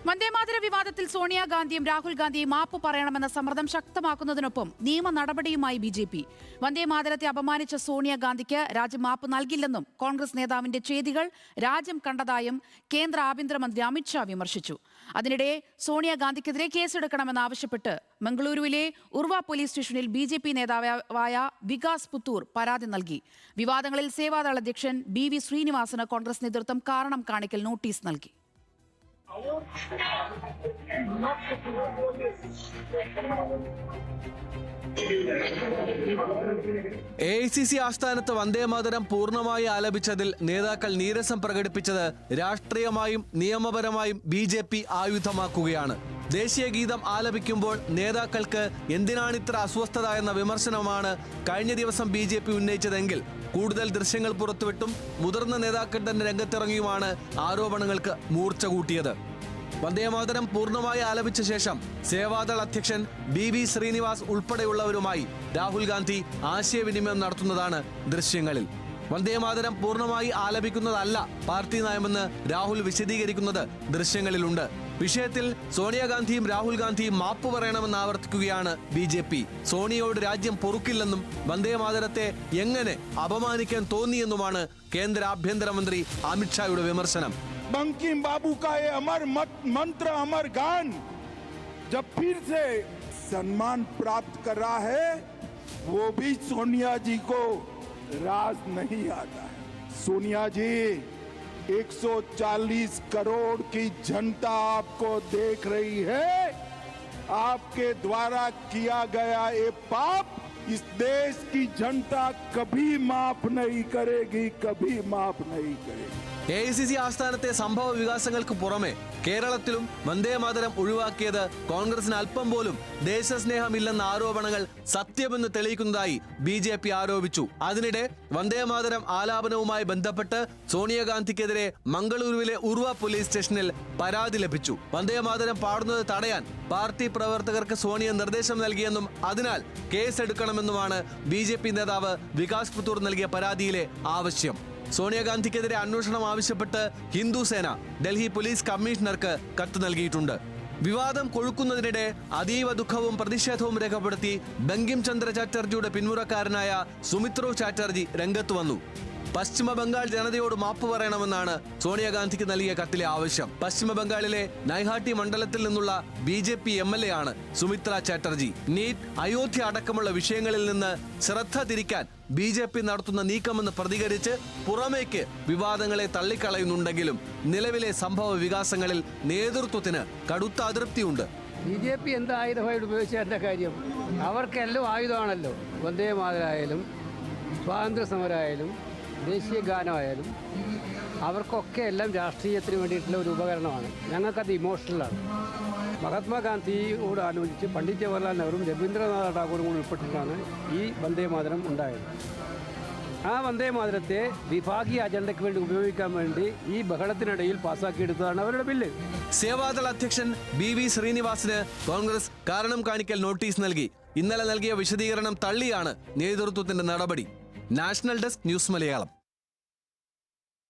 വന്ദേമാതര വിവാദത്തിൽ സോണിയാഗാന്ധിയും രാഹുൽ ഗാന്ധിയും മാപ്പ് പറയണമെന്ന സമ്മർദ്ദം ശക്തമാക്കുന്നതിനൊപ്പം നിയമ നടപടിയുമായി ബിജെപി. വന്ദേമാതരത്തെ അപമാനിച്ച സോണിയാഗാന്ധിക്ക് രാജ്യം മാപ്പ് നൽകില്ലെന്നും കോൺഗ്രസ് നേതാവിന്റെ ചെയ്തികൾ രാജ്യം കണ്ടതായും കേന്ദ്ര ആഭ്യന്തരമന്ത്രി അമിത്ഷാ വിമർശിച്ചു. അതിനിടെ സോണിയാഗാന്ധിക്കെതിരെ കേസെടുക്കണമെന്നാവശ്യപ്പെട്ട് മംഗളൂരുവിലെ ഉർവ പോലീസ് സ്റ്റേഷനിൽ ബിജെപി നേതാവായ വികാസ് പുത്തൂർ പരാതി നൽകി. വിവാദങ്ങളിൽ സേവാദൾ അധ്യക്ഷൻ BV ശ്രീനിവാസന് കോൺഗ്രസ് നേതൃത്വം കാരണം കാണിക്കൽ നോട്ടീസ് നൽകി. AICC ആസ്ഥാനത്ത് വന്ദേമാതരം പൂർണ്ണമായി ആലപിച്ചതിൽ നേതാക്കൾ നീരസം പ്രകടിപ്പിച്ചത് രാഷ്ട്രീയമായും നിയമപരമായും BJP ആയുധമാക്കുകയാണ്. ദേശീയ ഗീതം ആലപിക്കുമ്പോൾ നേതാക്കൾക്ക് എന്തിനാണിത്ര അസ്വസ്ഥത എന്ന വിമർശനമാണ് കഴിഞ്ഞ ദിവസം BJP ഉന്നയിച്ചതെങ്കിൽ കൂടുതൽ ദൃശ്യങ്ങൾ പുറത്തുവിട്ടും മുതിർന്ന നേതാക്കൾ തന്നെ രംഗത്തിറങ്ങിയുമാണ് ആരോപണങ്ങൾക്ക് മൂർച്ച കൂട്ടിയത്. വന്ദേമാതരം പൂർണ്ണമായി ആലപിച്ച ശേഷം സേവാദൾ അധ്യക്ഷൻ BV ശ്രീനിവാസ് ഉൾപ്പെടെയുള്ളവരുമായി രാഹുൽ ഗാന്ധി ആശയവിനിമയം നടത്തുന്നതാണ് ദൃശ്യങ്ങളിൽ. വന്ദേമാതരം പൂർണ്ണമായി ആലപിക്കുന്നതല്ല പാർട്ടി നയമെന്ന് രാഹുൽ വിശദീകരിക്കുന്നത് ദൃശ്യങ്ങളിലുണ്ട്. വിഷയത്തിൽ സോണിയാഗാന്ധിയും രാഹുൽ ഗാന്ധിയും മാപ്പ് പറയണമെന്ന് ആവർത്തിക്കുകയാണ് BJP. സോണിയയോട് രാജ്യം പൊറുക്കില്ലെന്നും വന്ദേമാതരത്തെ എങ്ങനെ അപമാനിക്കാൻ തോന്നിയെന്നുമാണ് കേന്ദ്ര ആഭ്യന്തരമന്ത്രി അമിത്ഷായുടെ വിമർശനം. बंकिम बाबू का ये अमर मंत्र अमर गान जब फिर से सम्मान प्राप्त कर रहा है, वो भी सोनिया जी को राज नहीं आता है. सोनिया जी, 140 करोड़ की जनता आपको देख रही है. आपके द्वारा किया गया ये पाप इस देश की जनता कभी माफ नहीं करेगी, कभी माफ नहीं करेगी. AICC ആസ്ഥാനത്തെ സംഭവ വികാസങ്ങൾക്ക് പുറമെ കേരളത്തിലും വന്ദേമാതരം ഒഴിവാക്കിയത് കോൺഗ്രസിന് അല്പം പോലും ദേശസ്നേഹമില്ലെന്ന ആരോപണങ്ങൾ സത്യമെന്ന് തെളിയിക്കുന്നതായി BJP ആരോപിച്ചു. അതിനിടെ വന്ദേമാതരം ആലാപനവുമായി ബന്ധപ്പെട്ട് സോണിയാഗാന്ധിക്കെതിരെ മംഗളൂരുവിലെ ഉർവ പോലീസ് സ്റ്റേഷനിൽ പരാതി ലഭിച്ചു. വന്ദേമാതരം പാടുന്നത് തടയാൻ പാർട്ടി പ്രവർത്തകർക്ക് സോണിയ നിർദ്ദേശം നൽകിയെന്നും അതിനാൽ കേസെടുക്കണമെന്നുമാണ് BJP നേതാവ് വികാസ് പുത്തൂർ നൽകിയ പരാതിയിലെ ആവശ്യം. സോണിയാഗാന്ധിക്കെതിരെ അന്വേഷണം ആവശ്യപ്പെട്ട് ഹിന്ദുസേന ഡൽഹി പോലീസ് കമ്മീഷണർക്ക് കത്ത് നൽകിയിട്ടുണ്ട്. വിവാദം കൊഴുക്കുന്നതിനിടെ അതീവ ദുഃഖവും പ്രതിഷേധവും രേഖപ്പെടുത്തി ബങ്കിം ചന്ദ്ര ചാറ്റർജിയുടെ പിന്മുറക്കാരനായ സുമിത്രോ ചാറ്റർജി രംഗത്ത് വന്നു. പശ്ചിമ ബംഗാൾ ജനതയോട് മാപ്പ് പറയണമെന്നാണ് സോണിയാഗാന്ധിക്ക് നൽകിയ കത്തിലെ ആവശ്യം. പശ്ചിമ ബംഗാളിലെ നൈഹാട്ടി മണ്ഡലത്തിൽ നിന്നുള്ള BJP MLA ആണ് സുമിത്ര ചാറ്റർജി. നീറ്റ്, അയോധ്യ അടക്കമുള്ള വിഷയങ്ങളിൽ നിന്ന് ശ്രദ്ധ തിരിക്കാൻ BJP നടത്തുന്ന നീക്കമെന്ന് പ്രതികരിച്ച് പുറമേക്ക് വിവാദങ്ങളെ തള്ളിക്കളയുന്നുണ്ടെങ്കിലും നിലവിലെ സംഭവ വികാസങ്ങളിൽ നേതൃത്വത്തിന് കടുത്ത അതൃപ്തിയുണ്ട്. BJP എന്ത് ആയുധമായിട്ട് ഉപയോഗിച്ചതിൻ്റെ കാര്യം? അവർക്കെല്ലാം ആയുധമാണല്ലോ. വന്ദേമാതരായാലും സ്വാതന്ത്ര്യ സമരമായാലും ദേശീയ ഗാനമായാലും അവർക്കൊക്കെ എല്ലാം രാഷ്ട്രീയത്തിന് വേണ്ടിയിട്ടുള്ള ഒരു ഉപകരണമാണ്. ഞങ്ങൾക്കത് ഇമോഷണലാണ്. മഹാത്മാഗാന്ധിയോട് ആലോചിച്ച് പണ്ഡിറ്റ് ജവഹർലാൽ നെഹ്റുവും രവീന്ദ്രനാഥ് ടാഗോറും കൂടി ഉൾപ്പെട്ടിട്ടാണ് ഈ വന്ദേമാതരം ഉണ്ടായത്. ആ വന്ദേമാതരത്തെ വിഭാഗീയ അജണ്ടയ്ക്ക് വേണ്ടി ഉപയോഗിക്കാൻ വേണ്ടി ഈ ബഹളത്തിനിടയിൽ പാസ്സാക്കിയെടുത്തതാണ് അവരുടെ ബില്ല്. സേവാദൾ അധ്യക്ഷൻ BV ശ്രീനിവാസിന് കോൺഗ്രസ് കാരണം കാണിക്കൽ നോട്ടീസ് നൽകി. ഇന്നലെ നൽകിയ വിശദീകരണം തള്ളിയാണ് നേതൃത്വത്തിന്റെ നടപടി. National desk news Malayalam.